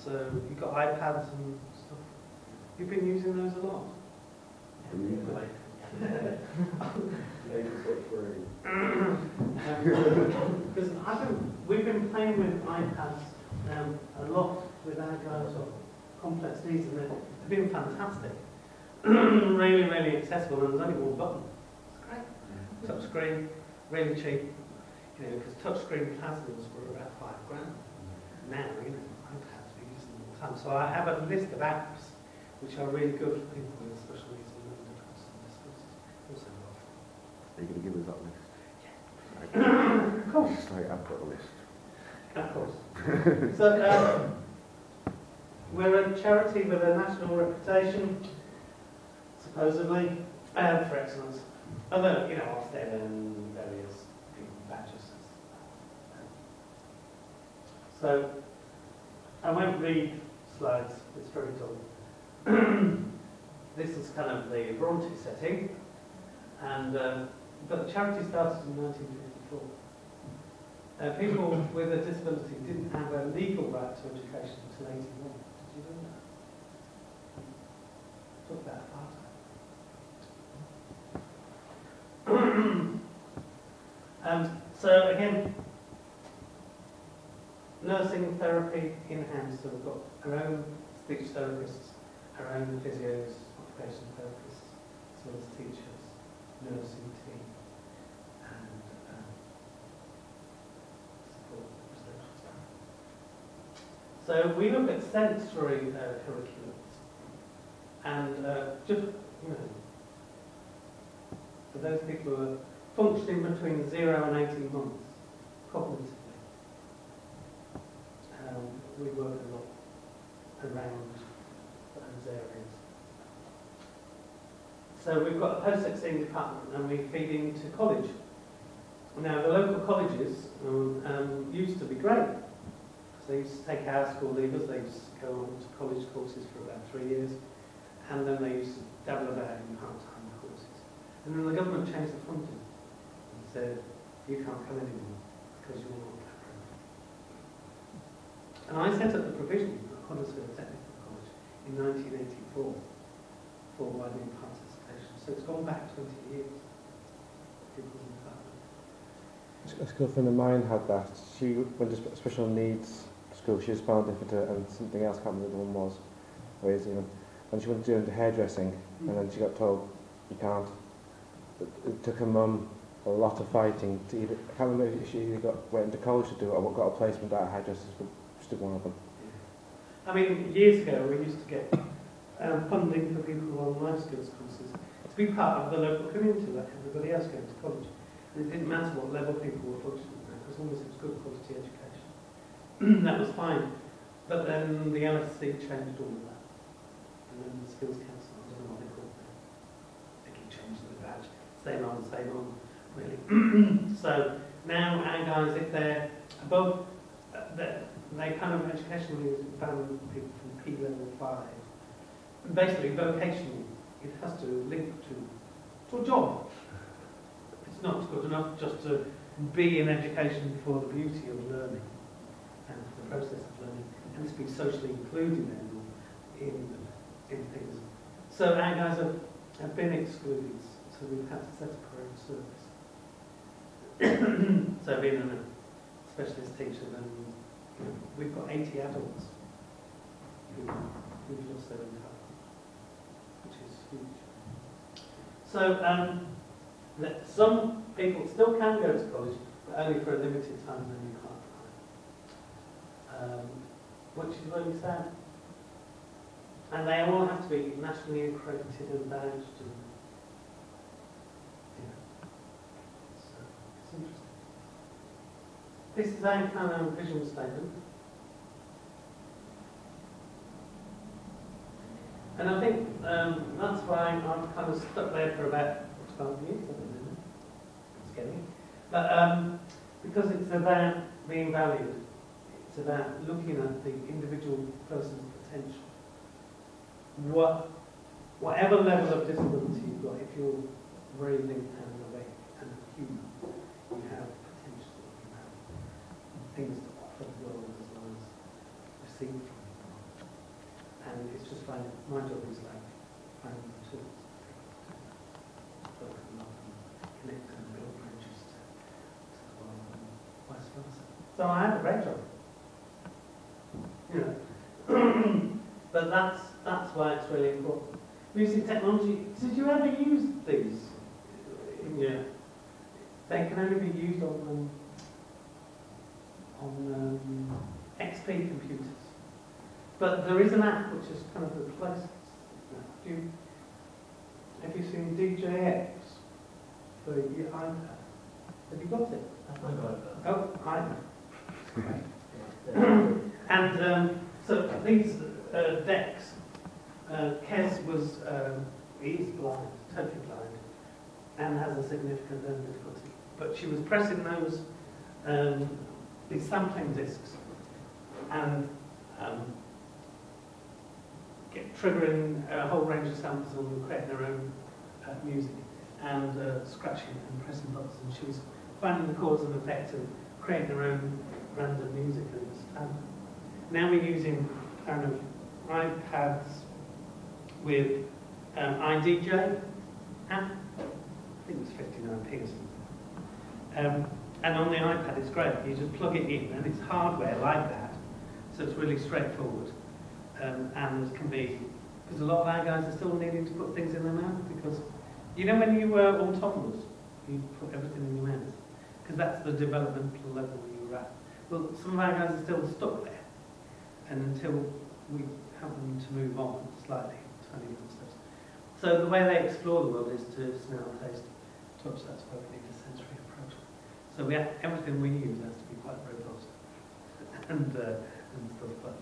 So you've got iPads and stuff. You've been using those a lot? Because we've been playing with iPads a lot with our guys of complex needs, and they've been fantastic. Really, really accessible, and there's only one button. It's great. Touch screen, really cheap. You know, because touchscreen plasmas were about £5 grand. Now, you know, iPads are using them all the time. So I have a list of apps which are really good for people with special needs and learning difficulties and disabilities. Also, are you going to give us that list? Yeah. Of course. Just like I've got a list. Of course. So we're a charity with a national reputation, supposedly, for excellence. Although, you know, Ofsted and various badges. So I won't read slides, it's very dull. This is kind of the Bronte setting, and but the charity started in 1954. People with a disability didn't have a legal right to education until 81. Did you know that? Took that apart. So again, nursing therapy in-house, so we've got our own speech therapists, our own physios, occupational therapists, as well as teachers, nursing team, and support research staff. So we look at sensory curriculums, and just, you know, for those people who are functioning between 0 and 18 months, cognitively. We work a lot around those areas. So we've got a post-16 department, and we feed into college. Now the local colleges used to be great, because they used to take our school leavers, they used to go on to college courses for about 3 years, and then they used to dabble about in part-time courses. And then the government changed the funding and said, you can't come anymore because you're not approved. And I set up the provision at Huddersfield Technical College in 1984 for widening participation. So it's gone back 20 years. A school friend of mine had that. She went to special needs school. She was found different and something else, can't remember what the one was. And she went to do hairdressing, and then she got told, you can't. It took her mum a lot of fighting to either, I can't remember if she either went into college to do it or got a placement at a hairdresser's, but she did one of them. I mean, years ago we used to get funding for people who were on life skills courses to be part of the local community like everybody else going to college. And it didn't matter what level people were functioning at, as long as it was good quality education. That was fine. But then the LSC changed all of that. And then the Skills Council, I don't know what they call it. They keep changing the badge. Stay on, really. So now our guys, if they're above, they kind of educationally ban people from P level 5. And basically, vocationally, it has to link to a job. It's not good enough just to be in education for the beauty of learning and for the process of learning. It has to be socially included in things. So our guys have been excluded, so we've had to set up our own service. So being a specialist teacher, then we've got 80 adults who've lost their income, which is huge. So some people still can go to college, but only for a limited time, and then you can't apply. Which is really sad. And they all have to be nationally accredited and badged. And, so it's interesting. This is our kind of vision statement. And I think that's why I've kind of stuck there for about 12 years. I don't know. It's scary. But because it's about being valued. It's about looking at the individual person's potential. Whatever level of disability you've got, if you're breathing and awake and human, you have potential, you have things to offer the world as well as receive from the world. and it's just finding, my job is like finding the tools to connect and build bridges to the world and vice versa. So I have a great job. You know. But that's why it's really important. Music technology, did you ever use these? Yeah. They can only be used on XP computers. But there is an app which has kind of replaced that. Have you seen DJX for your iPad? Have you got it? I got it. Oh, iPad. And so these decks, Kez was, he's blind, totally blind, and has a significant learning difficulty. But she was pressing those, these sampling discs, and triggering a whole range of samples and creating her own music, and scratching and pressing buttons. And she was finding the cause and effect and creating her own random music, and it was fun. Now we're using kind of iPads with iDJ app. I think it's 59p or something. And on the iPad it's great. You just plug it in, and it's hardware like that, so it's really straightforward. And can be, because a lot of our guys are still needing to put things in their mouth, because you know when you were autonomous, you put everything in your mouth, because that's the developmental level you were at. Well, some of our guys are still stuck there, and until we help them to move on slightly, tiny little steps. So the way they explore the world is to smell, taste, touch. That's why we need a sensory approach. So everything we use has to be quite robust and stuff. But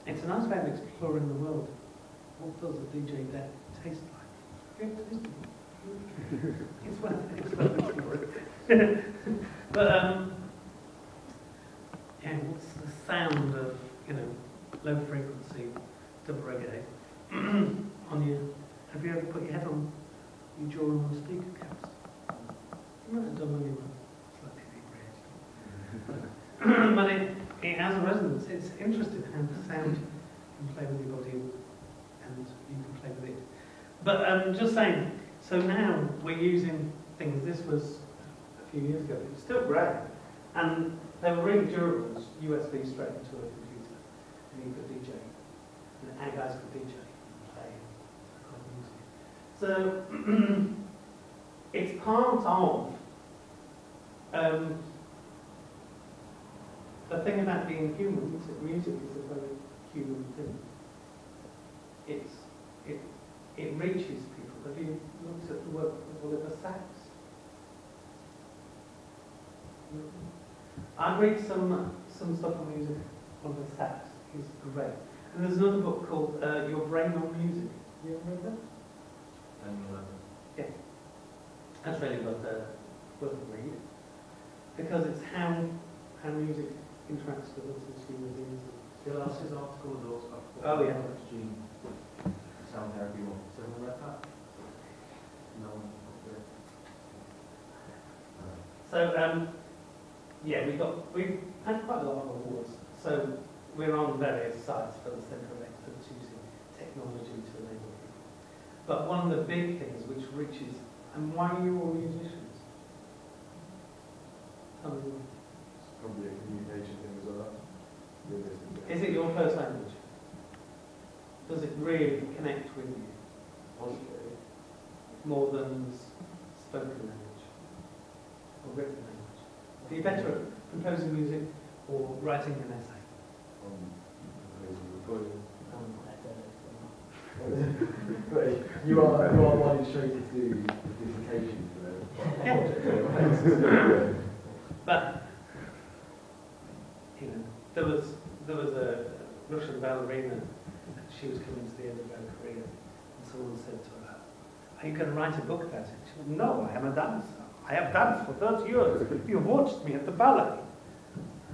it's a nice way of exploring the world. What does a DJ deck taste like? Have you ever tasted it? It's worth exploring. But yeah, what's the sound of, low frequency double reggae on your? Have you ever put your head on your jaw on the speaker caps? You might have done when you were slightly deep. But it has a resonance. It's interesting how the sound can play with your body and you can play with it. But just saying, so now we're using things. This was a few years ago. It's still great. And they were really durable. USB straight into a computer. And you could DJ. And our guys could DJ and play music. So it's part of the thing about being human is that music is a very human thing. It reaches people. Have you looked at the work of Oliver Sacks? I read some stuff on music. Oliver Sacks is great. And there's another book called Your Brain on Music. You ever read that? Yeah. That's really worth a read. Because it's how music interacts with us as human beings. Bill Ellis's article was also about sound therapy one. Has anyone read that? No one. So yeah, we've had quite a lot of awards. So we're on various sites for the Centre of Excellence using technology to enable people. But one of the big things which reaches, and why are you all musicians? Tell me why. Probably a communication thing as well. Is it your first language? Does it really connect with you? More than spoken language or written language? Are you better at composing music or writing an essay? You are one instructed to do dissertation for the But there was a Russian ballerina. She was coming to the end of her career, and someone said to her, "Are you going to write a book about it?" She went, "No, I am a dancer. I have danced for 30 years. You've watched me at the ballet.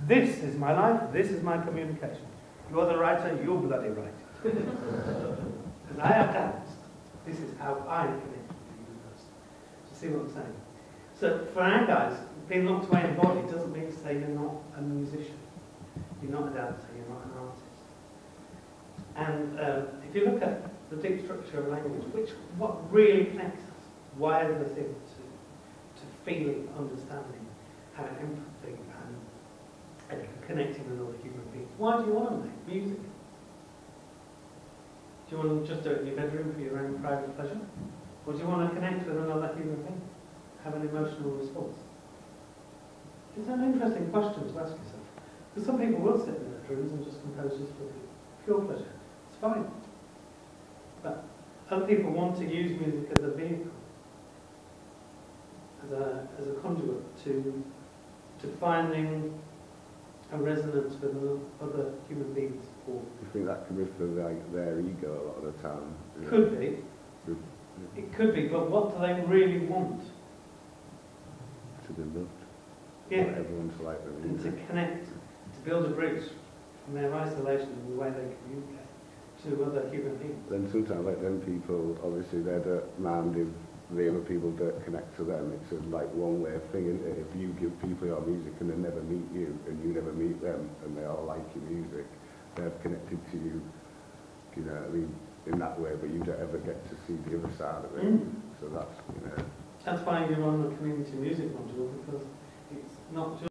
This is my life. This is my communication. You are the writer. You bloody write it. Because I have danced. This is how I connect with the universe." Do you see what I'm saying? So for our guys, being locked away in body doesn't mean to say you're not a musician. You're not a dancer. You're not an artist. And if you look at the deep structure of language, what really connects us, wires us into feeling, understanding, empathy, and connecting with other human beings. Why do you want to make music? Do you want to just do it in your bedroom for your own private pleasure? Or do you want to connect with another human being? Have an emotional response? It's an interesting question to ask yourself. Because some people will sit in their bedrooms and just compose just for pure pleasure. It's fine. But other people want to use music as a vehicle, as a conduit to finding a resonance with other human beings. Do you think that could be for like their ego a lot of the time? Could be. It could be, but what do they really want? To be loved. Yeah. Want everyone to like them. And to connect, to build a bridge from their isolation and the way they communicate to other human beings. Then sometimes like them people, obviously they don't mind if the other people don't connect to them. It's a like one way of thing, isn't it? If you give people your music and they never meet you and you never meet them and they all like your music, they're connected to you, you know what I mean, in that way, but you don't ever get to see the other side of it. So that's, you know. That's why you're on the community music module, because it's not just